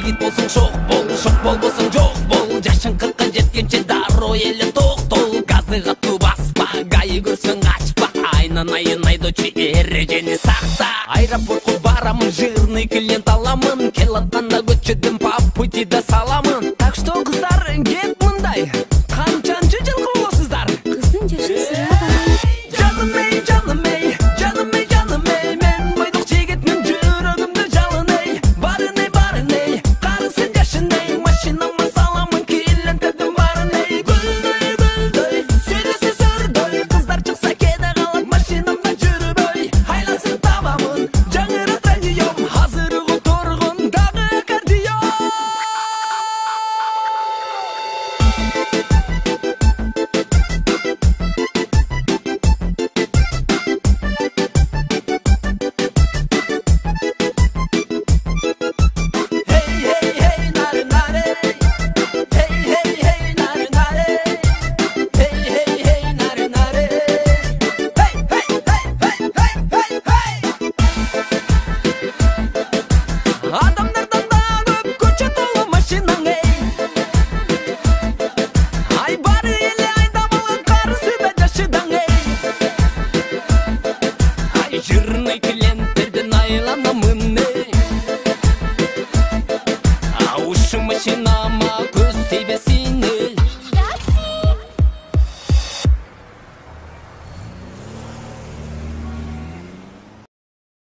жигит болсоң шок болбосоң жок бол. Жашың 40-ка жеткенче дароо эле токтол. Газды катуу баспа, гайы көрсөң качпа. Айнан айын айдоочу эрежени сакта. Аэропортко барамын, жирный клиент аламын. Келатканда көчөдөн по пути да саламын. Так что кыздар кеп мындай, канчанчы жылкы болосуздар? Кыздын жашы сырабай. Жаным эй, жаным эй, жаным эй, жаным эй, мен бойдук жигитмин, жүрөгүмдө жалын эй. Барын эй, карысын жашын эй, машинама саламын, клиенттердин барын эй. Гүлдөй, сүйлөсө сырдөй, кыздар чыкса кеде калат, машинамда жүрбөй. Айласын табамын, жаңырак радиом, азыр которгон дагы кардио. Адамдардан да көчө толо машинаң эй. Ай бары эле айдап алган карысы да жашыдаң эй. Ай жирный клиенттерден айланамын эй. Ушу машина